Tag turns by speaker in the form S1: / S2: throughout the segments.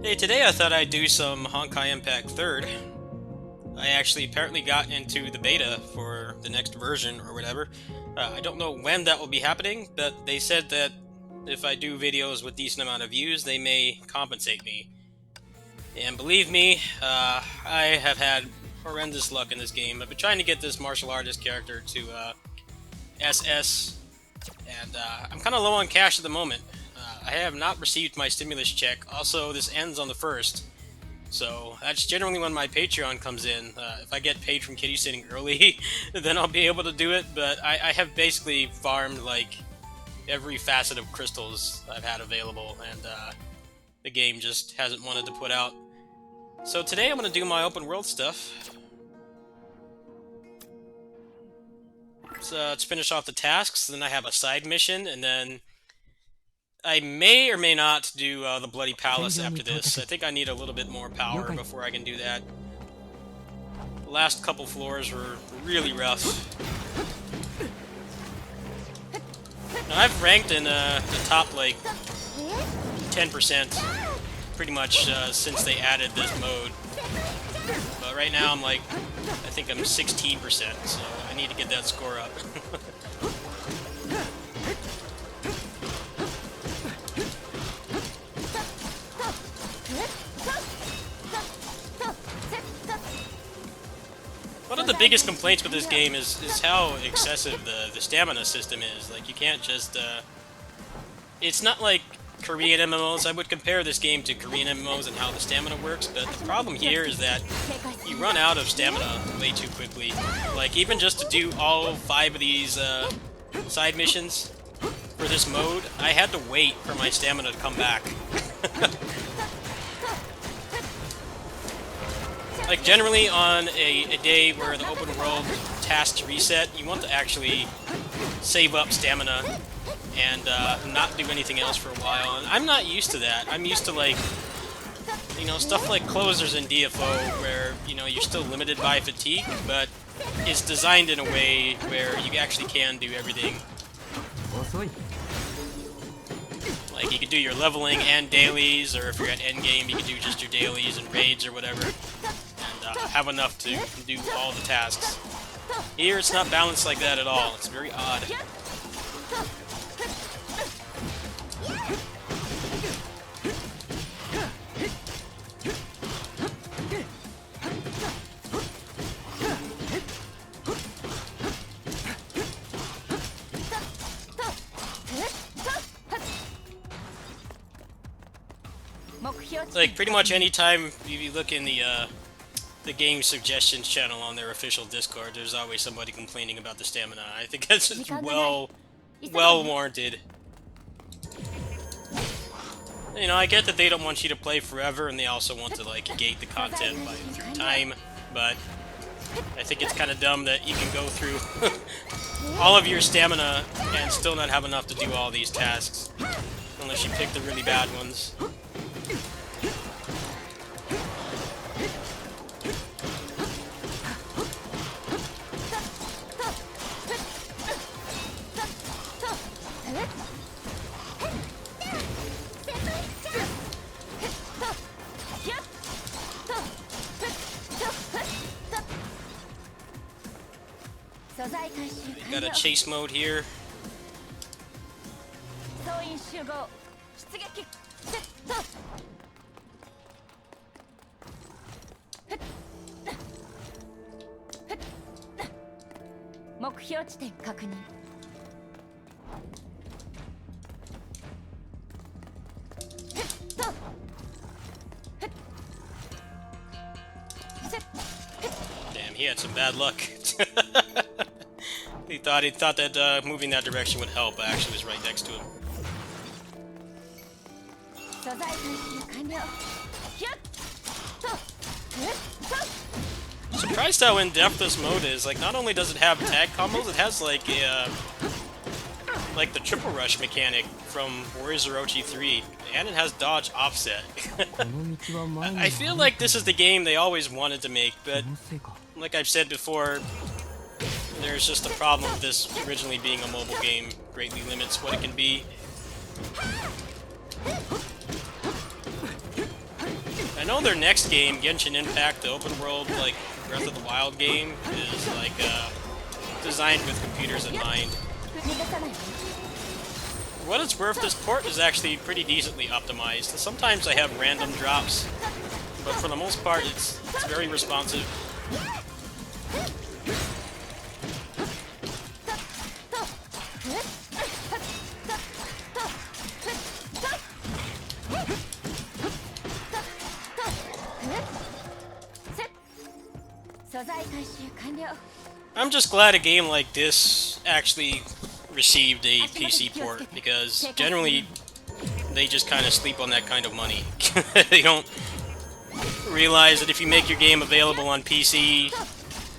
S1: Hey, today I thought I'd do some Honkai Impact 3rd. I actually apparently got into the beta for the next version or whatever. I don't know when that will be happening, but they said that if I do videos with decent amount of views, they may compensate me. And believe me, I have had horrendous luck in this game. I've been trying to get this martial artist character to SS, and I'm kind of low on cash at the moment. I have not received my stimulus check. Also, this ends on the 1st. So that's generally when my Patreon comes in. If I get paid from kitty sitting early, then I'll be able to do it. But I have basically farmed like every facet of crystals I've had available, and the game just hasn't wanted to put out. So today I'm going to do my open world stuff. Let's finish off the tasks, then I have a side mission, and then I may or may not do the Bloody Palace after this. I think I need a little bit more power before I can do that. The last couple floors were really rough. Now, I've ranked in the top, like, 10% pretty much since they added this mode. But right now I'm like, I think I'm 16%, so I need to get that score up. One of the biggest complaints with this game is how excessive the stamina system is. Like, you can't just, it's not like Korean MMOs. I would compare this game to Korean MMOs and how the stamina works, but the problem here is that you run out of stamina way too quickly. Like, even just to do all 5 of these side missions for this mode, I had to wait for my stamina to come back. Like, generally on a day where the open world tasks reset, you want to actually save up stamina and not do anything else for a while. And I'm not used to that. I'm used to, like, you know, stuff like closers in DFO where, you know, you're still limited by fatigue, but it's designed in a way where you actually can do everything. Like, you can do your leveling and dailies, or if you're at endgame, you can do just your dailies and raids or whatever, and have enough to do all the tasks. Here, it's not balanced like that at all. It's very odd. Like, pretty much any time you look in the game suggestions channel on their official Discord, there's always somebody complaining about the stamina. I think that's just well warranted. You know, I get that they don't want you to play forever, and they also want to, like, gate the content through time, but I think it's kind of dumb that you can go through all of your stamina and still not have enough to do all these tasks, unless you pick the really bad ones. We got a chase mode here. Damn, he had some bad luck. He thought that moving that direction would help, but actually was right next to him. Surprised how in-depth this mode is. Like, not only does it have tag combos, it has like a like the triple rush mechanic from Warriors of HI3, and it has dodge offset. I feel like this is the game they always wanted to make, but like I've said before, there's just a problem with this originally being a mobile game. Greatly limits what it can be. know their next game, Genshin Impact, the open world, like, Breath of the Wild game, is, like, designed with computers in mind. For what it's worth, this port is actually pretty decently optimized. Sometimes I have random drops, but for the most part, it's very responsive. I'm just glad a game like this actually received a PC port, because generally they just kind of sleep on that kind of money. They don't realize that if you make your game available on PC,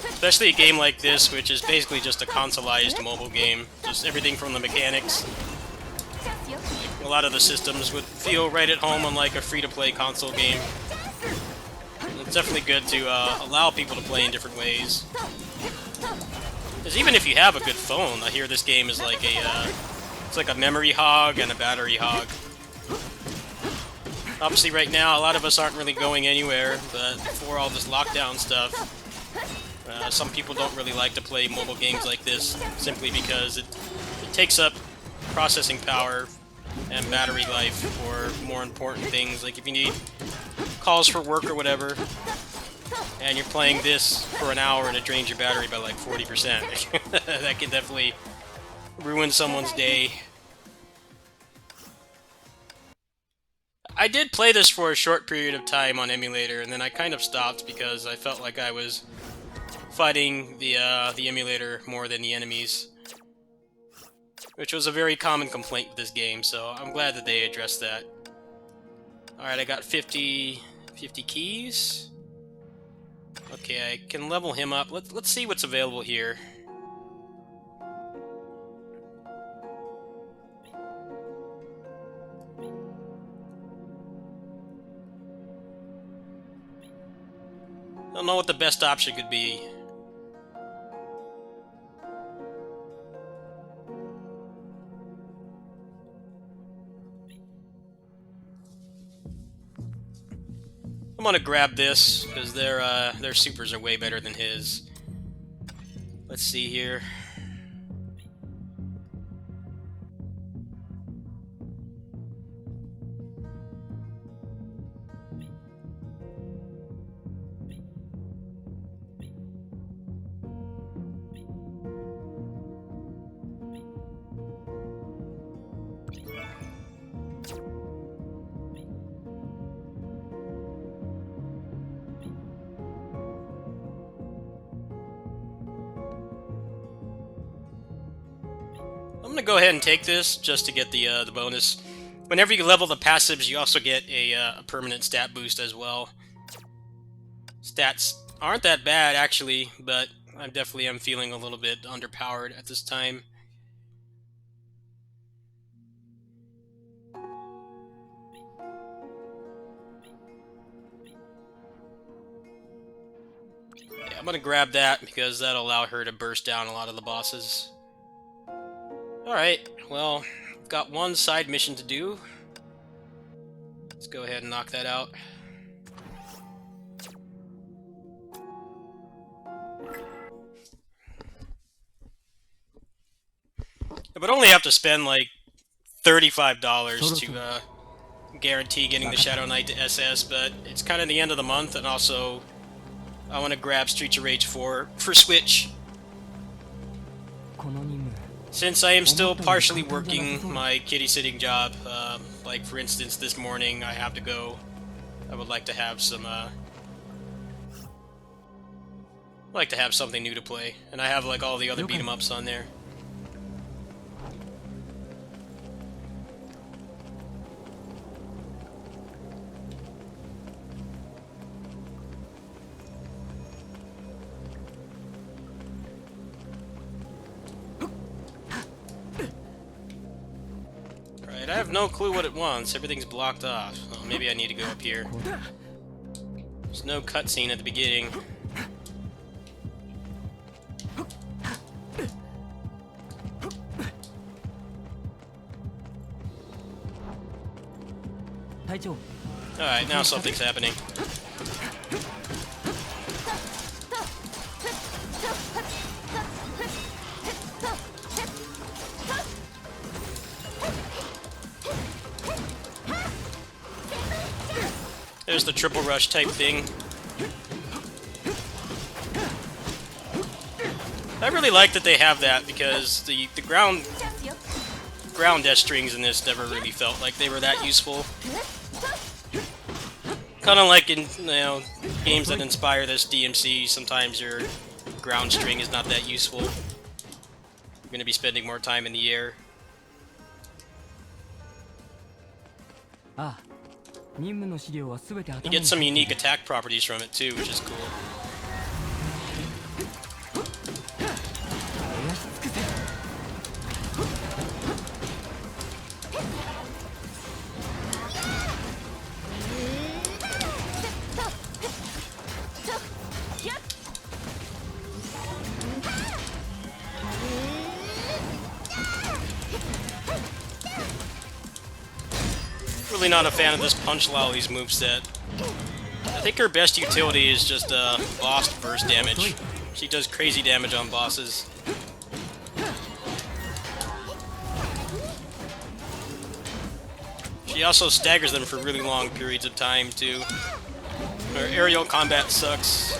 S1: especially a game like this, which is basically just a consoleized mobile game, just everything from the mechanics, a lot of the systems would feel right at home on like a free-to-play console game. It's definitely good to allow people to play in different ways. Because even if you have a good phone, I hear this game is like it's like a memory hog and a battery hog. Obviously right now a lot of us aren't really going anywhere, but for all this lockdown stuff, some people don't really like to play mobile games like this, simply because it takes up processing power and battery life for more important things, like if you need calls for work or whatever, and you're playing this for an hour and it drains your battery by like 40%. That can definitely ruin someone's day. I did play this for a short period of time on emulator, and then I kind of stopped because I felt like I was fighting the emulator more than the enemies, which was a very common complaint with this game, so I'm glad that they addressed that. Alright, I got 50 keys. Okay, I can level him up. Let's see what's available here. I don't know what the best option could be. I'm gonna grab this because their supers are way better than his. Let's see here. I'm gonna go ahead and take this just to get the bonus. Whenever you level the passives, you also get a permanent stat boost as well. Stats aren't that bad actually, but I definitely am feeling a little bit underpowered at this time. Yeah, I'm gonna grab that because that'll allow her to burst down a lot of the bosses. Alright, well, I've got one side mission to do. Let's go ahead and knock that out. I would only have to spend like $35 to guarantee getting the Shadow Knight to SS, but it's kind of the end of the month, and also I want to grab Streets of Rage 4 for Switch. Since I am still partially working my kitty-sitting job, like for instance this morning I have to go, I would like to have some, something new to play, and I have like all the other beat-em-ups on there. I have no clue what it wants. Everything's blocked off. Well, maybe I need to go up here. There's no cutscene at the beginning. Alright, now something's happening. There's the triple rush type thing. I really like that they have that because the ground dash strings in this never really felt like they were that useful. Kind of like in games that inspire this DMC, sometimes your ground string is not that useful. You're going to be spending more time in the air. You get some unique attack properties from it too, which is cool. Really not a fan of this Punch Lolly's moveset. I think her best utility is just boss burst damage. She does crazy damage on bosses. She also staggers them for really long periods of time too. Her aerial combat sucks.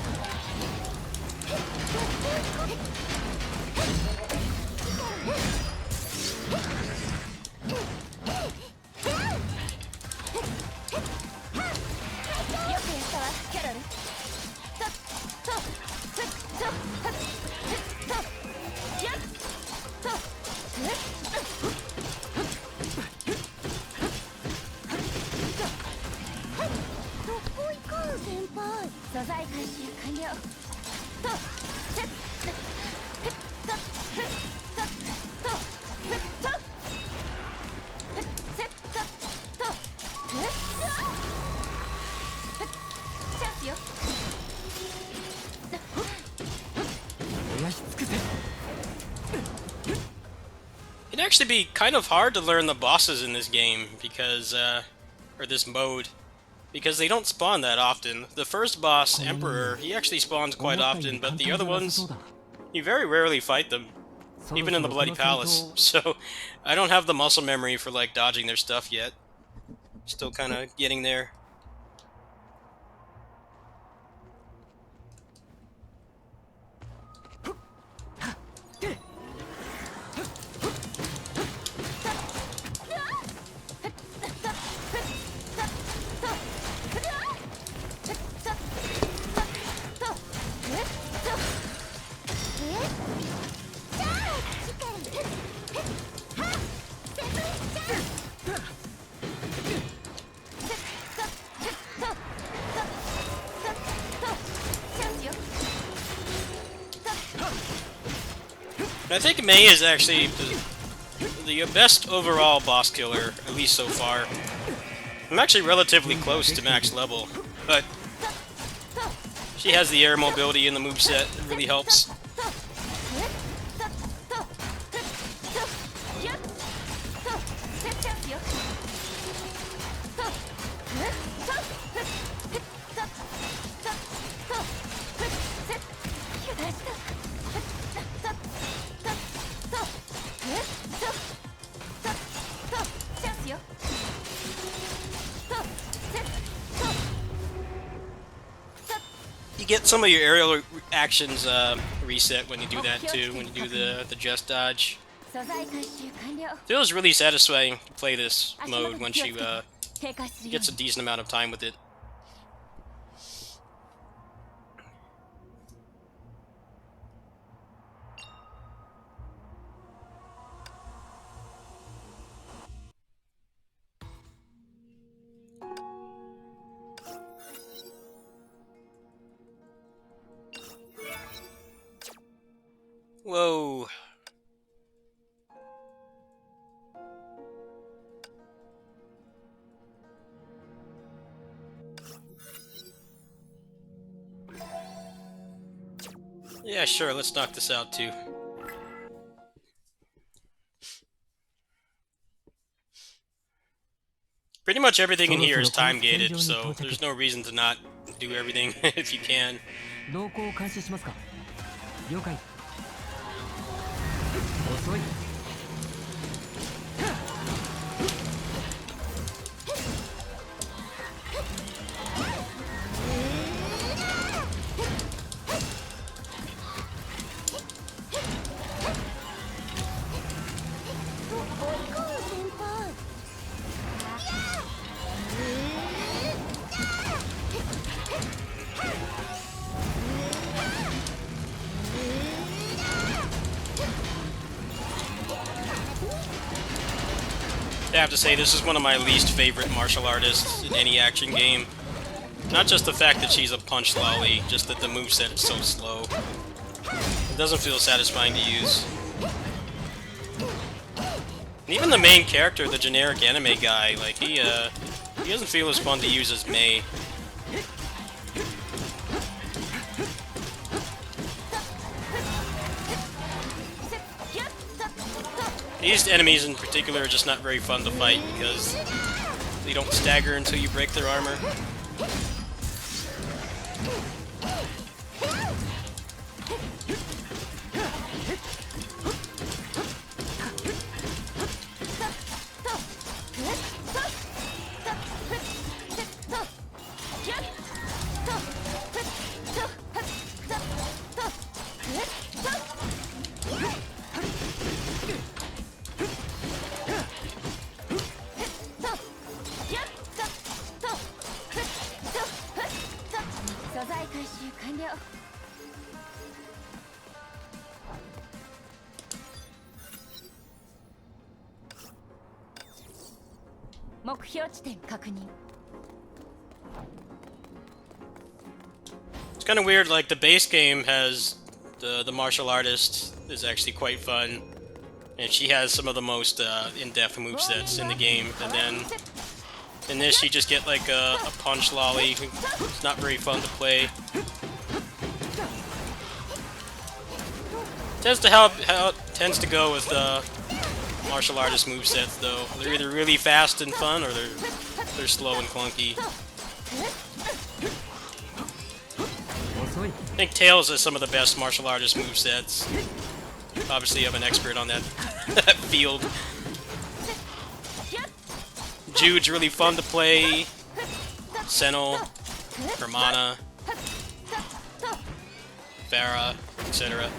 S1: It'd actually be kind of hard to learn the bosses in this game because, or this mode, because they don't spawn that often. The first boss, Emperor, he actually spawns quite often, but the other ones, you very rarely fight them, even in the Bloody Palace. So, I don't have the muscle memory for, like, dodging their stuff yet. Still kind of getting there. I think Mei is actually the best overall boss killer, at least so far. I'm actually relatively close to max level, but she has the air mobility in the moveset that really helps. You get some of your aerial actions reset when you do that too, when you do the just dodge. Feels really satisfying to play this mode once you gets a decent amount of time with it. Whoa. Yeah, sure, let's knock this out too. Pretty much everything in here is time gated, so there's no reason to not do everything if you can.
S2: 同行を開始しますか。了解。遅い。
S1: I have to say, this is one of my least favorite martial artists in any action game. Not just the fact that she's a punch lolly, just that the moveset is so slow. It doesn't feel satisfying to use. And even the main character, the generic anime guy, like, he doesn't feel as fun to use as Mei. These enemies in particular are just not very fun to fight because they don't stagger until you break their armor. It's kind of weird, like the base game has the martial artist is actually quite fun, and she has some of the most in-depth movesets in the game, and then in this you just get like a punch lolly who's not very fun to play. Tends to how it tends to go with martial artist movesets though. They're either really fast and fun or they're slow and clunky. I think Tails has some of the best martial artist movesets. Obviously I'm an expert on that, that field. Jude's really fun to play. Senel, Hermana, Farah, etc.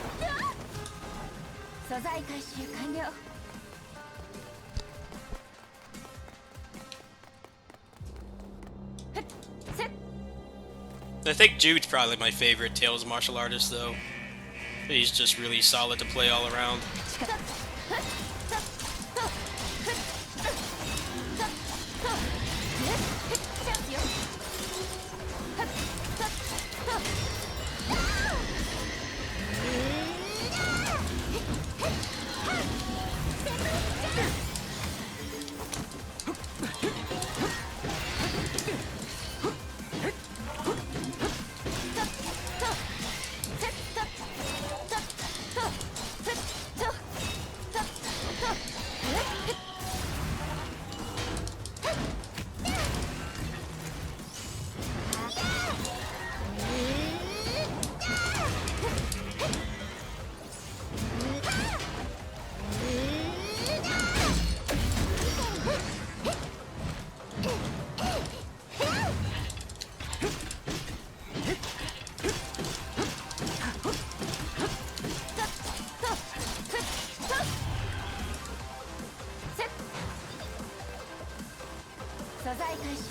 S1: I think Jude's probably my favorite Tails martial artist, though. He's just really solid to play all around.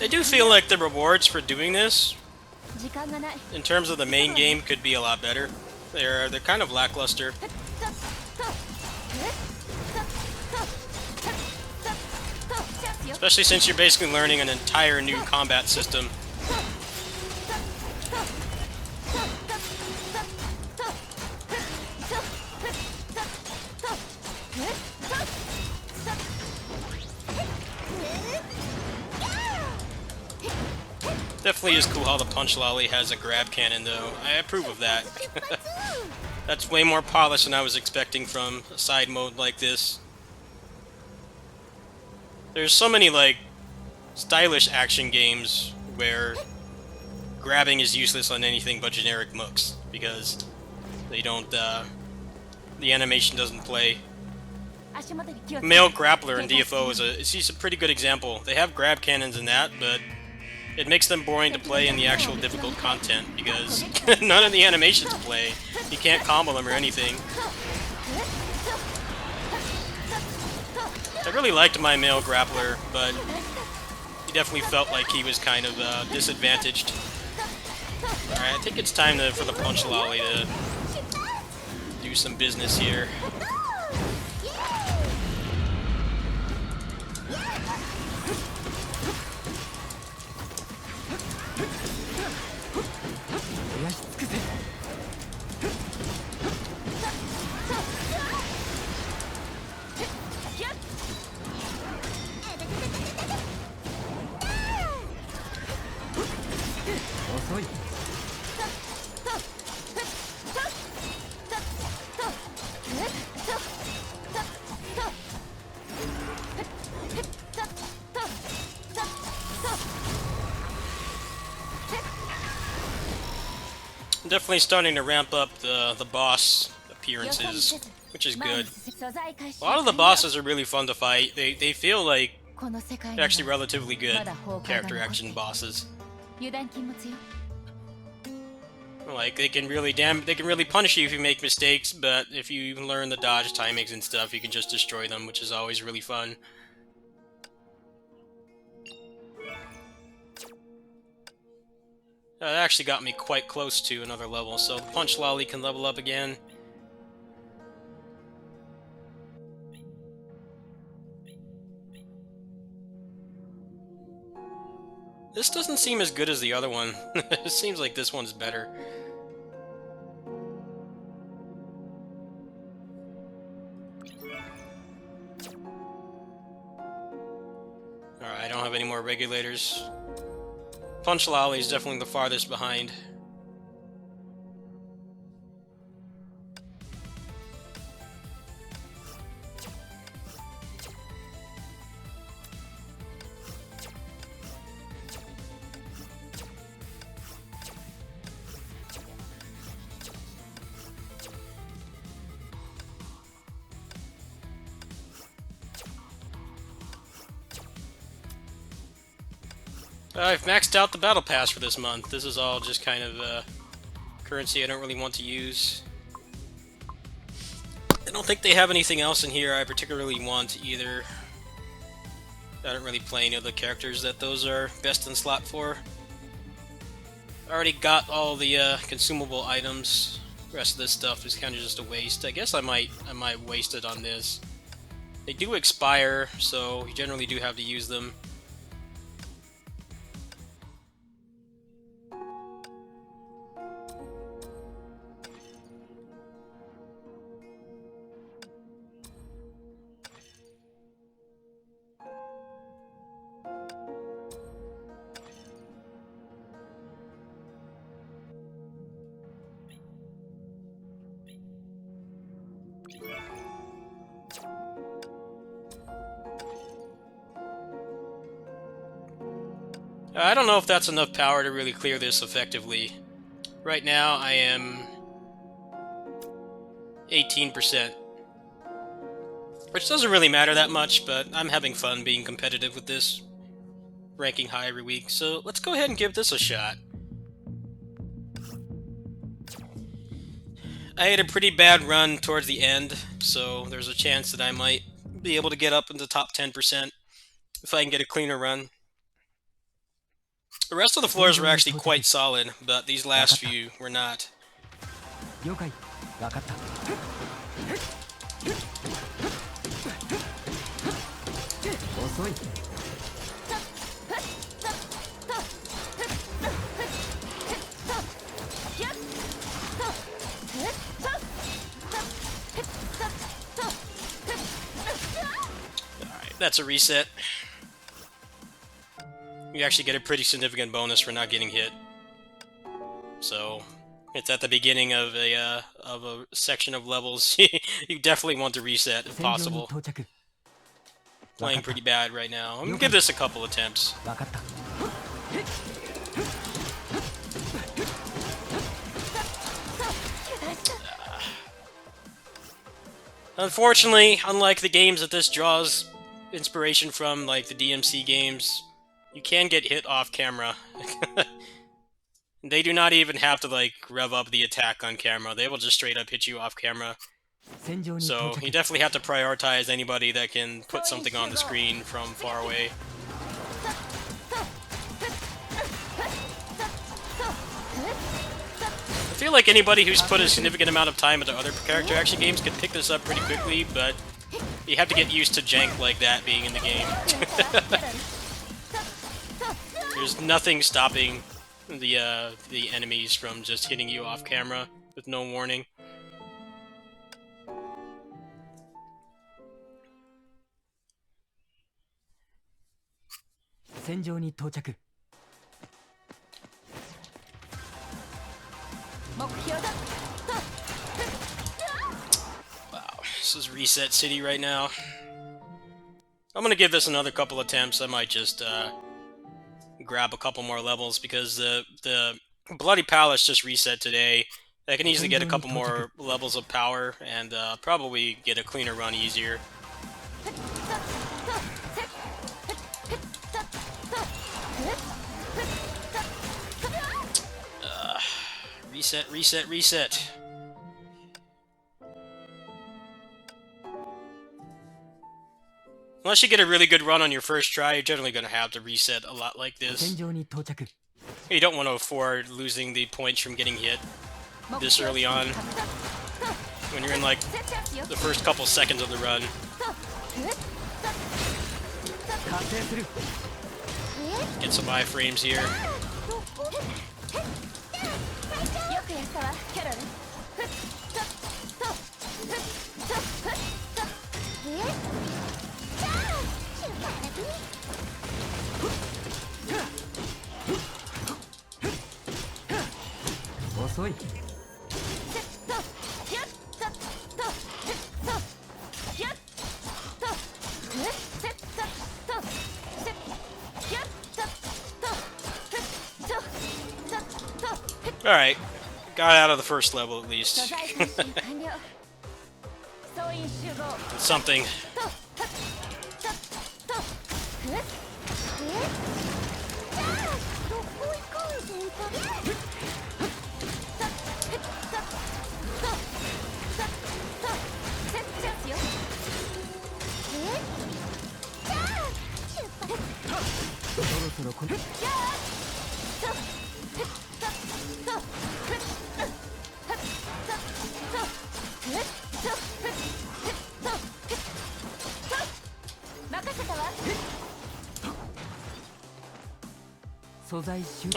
S1: I do feel like the rewards for doing this, in terms of the main game, could be a lot better. They're kind of lackluster. Especially since you're basically learning an entire new combat system. Definitely is cool how the Punch Lolly has a grab cannon, though. I approve of that. That's way more polished than I was expecting from a side mode like this. There's so many, like, stylish action games where grabbing is useless on anything but generic mooks, because they don't, the animation doesn't play. Male Grappler in DFO is a pretty good example. They have grab cannons in that, but it makes them boring to play in the actual difficult content, because none of the animations play. You can't combo them or anything. I really liked my Male Grappler, but he definitely felt like he was kind of disadvantaged. Alright, I think it's time for the Punch Lolly to do some business here. I'm definitely starting to ramp up the boss appearances, which is good. A lot of the bosses are really fun to fight. They feel like they're actually relatively good character action bosses. Like they can really punish you if you make mistakes, but if you learn the dodge timings and stuff, you can just destroy them, which is always really fun. That actually got me quite close to another level, so the Punch Lolly can level up again. This doesn't seem as good as the other one. It seems like this one's better. Alright, I don't have any more regulators. Punch Lolly is definitely the farthest behind. I've maxed out the battle pass for this month. This is all just kind of currency I don't really want to use. I don't think they have anything else in here I particularly want either. I don't really play any of the characters that those are best in slot for. I already got all the consumable items. The rest of this stuff is kind of just a waste. I guess I might waste it on this. They do expire, so you generally do have to use them. I don't know if that's enough power to really clear this effectively. Right now, I am 18%. Which doesn't really matter that much, but I'm having fun being competitive with this. Ranking high every week, so let's go ahead and give this a shot. I had a pretty bad run towards the end, so there's a chance that I might be able to get up into the top 10% if I can get a cleaner run. The rest of the floors were actually quite solid, but these last few were not. Alright, that's a reset. You actually get a pretty significant bonus for not getting hit. So, it's at the beginning of a section of levels. You definitely want to reset if possible. playing pretty bad right now. I'm gonna give this a couple attempts.
S2: 分かった
S1: Unfortunately, unlike the games that this draws inspiration from, like the DMC games, you can get hit off camera. They do not even have to like rev up the attack on camera. They will just straight up hit you off camera.
S2: 戦場に
S1: So
S2: 到
S1: you
S2: 着
S1: definitely have to prioritize anybody that can put something on the screen from far away. I feel like anybody who's put a significant amount of time into other character action games can pick this up pretty quickly, but you have to get used to jank like that being in the game. There's nothing stopping the enemies from just hitting you off camera with no warning.
S2: 戦場に到着
S1: Wow, this is Reset City right now. I'm gonna give this another couple attempts. I might just grab a couple more levels because the Bloody Palace just reset today. I can easily get a couple more levels of power and probably get a cleaner run easier. Reset, reset, reset. Unless you get a really good run on your first try, you're generally going to have to reset a lot like this.
S2: 戦場に到着
S1: You don't want to afford losing the points from getting hit this early on. When you're in like the first couple seconds of the run.
S2: 加勢する
S1: Get some iframes here.
S2: Osoi.
S1: Alright. Got out of the first level at least. It's something.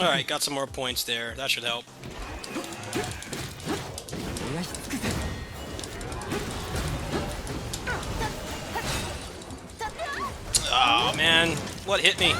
S1: Alright, got some more points there. That should help. Oh man, what hit me?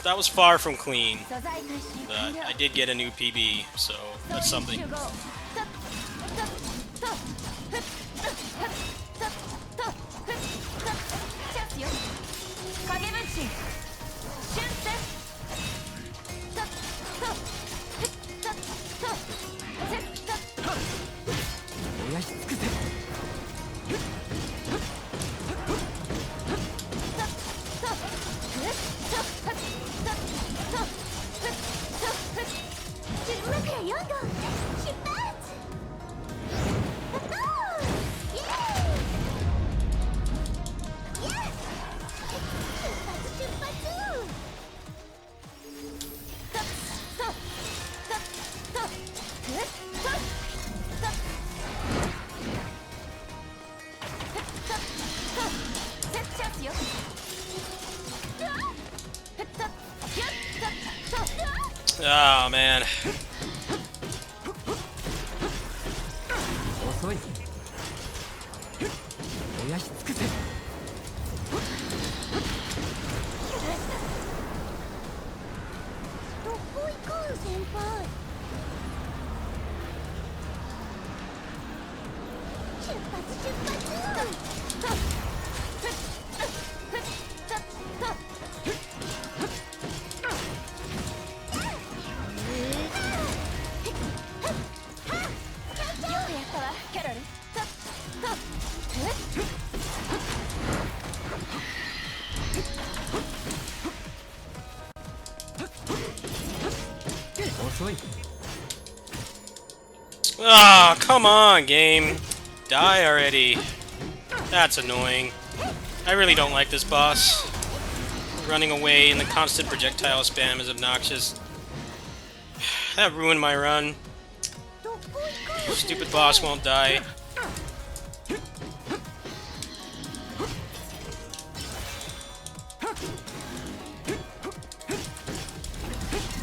S1: That was far from clean, but I did get a new PB, so that's something. Oh man.
S2: 遅い燃やし尽くせ
S3: どこ行くん先輩。出発出発。よくやったわキャロル。
S2: 遅い
S1: Ah, come on, game. Die already. That's annoying. I really don't like this boss. Running away and the constant projectile spam is obnoxious. That ruined my run.
S3: どこ行くん
S1: Stupid boss won't die.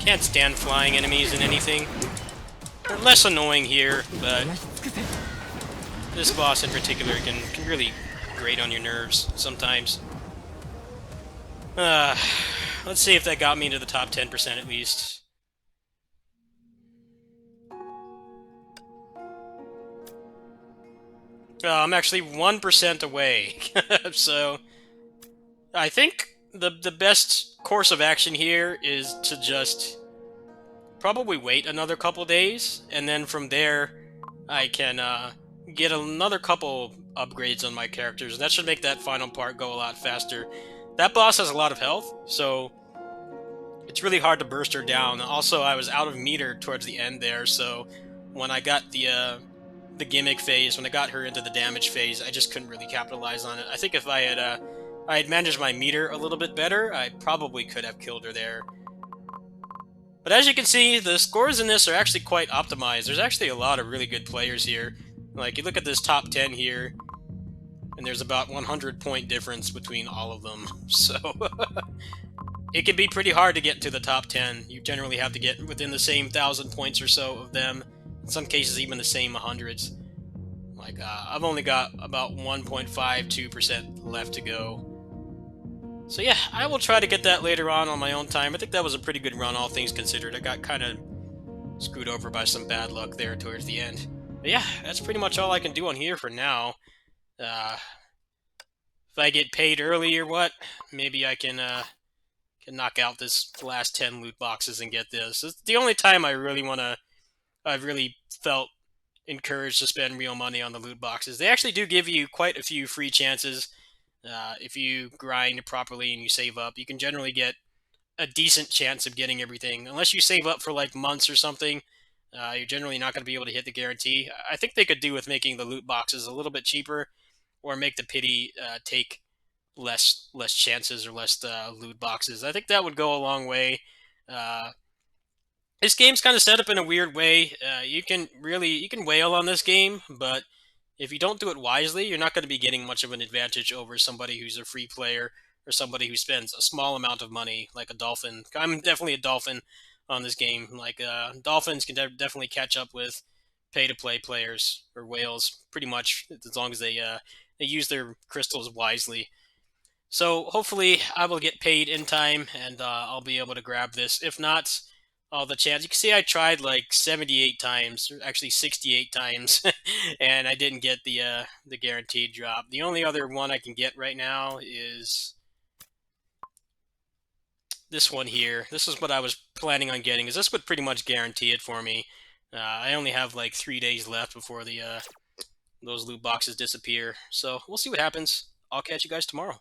S1: Can't stand flying enemies in anything. They're less annoying here, but
S2: 燃やし尽くせ
S1: this boss in particular can really grate on your nerves sometimes. Let's see if that got me to the top 10% at least. I'm actually 1% away. So, I think the best course of action here is to just probably wait another couple days, and then from there, I can get another couple upgrades on my characters. That should make that final part go a lot faster. That boss has a lot of health, so it's really hard to burst her down. Also, I was out of meter towards the end there, so when I got the gimmick phase, when I got her into the damage phase, I just couldn't really capitalize on it. I think if I had managed my meter a little bit better, I probably could have killed her there. But as you can see, the scores in this are actually quite optimized. There's actually a lot of really good players here. Like, you look at this top 10 here, and there's about 100-point difference between all of them. So, it can be pretty hard to get to the top 10. You generally have to get within the same 1,000 points or so of them. In some cases, even the same hundreds. Like, I've only got about 1.52% left to go. So yeah, I will try to get that later on my own time. I think that was a pretty good run, all things considered. I got kind of screwed over by some bad luck there towards the end. But yeah, that's pretty much all I can do on here for now. If I get paid early or what, maybe I can knock out this last 10 loot boxes and get this. It's the only time I've really felt encouraged to spend real money on the loot boxes. They actually do give you quite a few free chances. If you grind properly and you save up, you can generally get a decent chance of getting everything. Unless you save up for like months or something, you're generally not going to be able to hit the guarantee. I think they could do with making the loot boxes a little bit cheaper, or make the pity take less chances or less loot boxes. I think that would go a long way. Uh, this game's kind of set up in a weird way. You can wail on this game, but if you don't do it wisely, you're not going to be getting much of an advantage over somebody who's a free player or somebody who spends a small amount of money, like a dolphin. I'm definitely a dolphin on this game. Like, dolphins can definitely catch up with pay-to-play players or whales, pretty much, as long as they use their crystals wisely. So hopefully I will get paid in time, and I'll be able to grab this. If not, all the chance. You can see I tried like 78 times, or actually 68 times, and I didn't get the guaranteed drop. The only other one I can get right now is this one here. This is what I was planning on getting, because this would pretty much guarantee it for me. I only have like 3 days left before those loot boxes disappear. So we'll see what happens. I'll catch you guys tomorrow.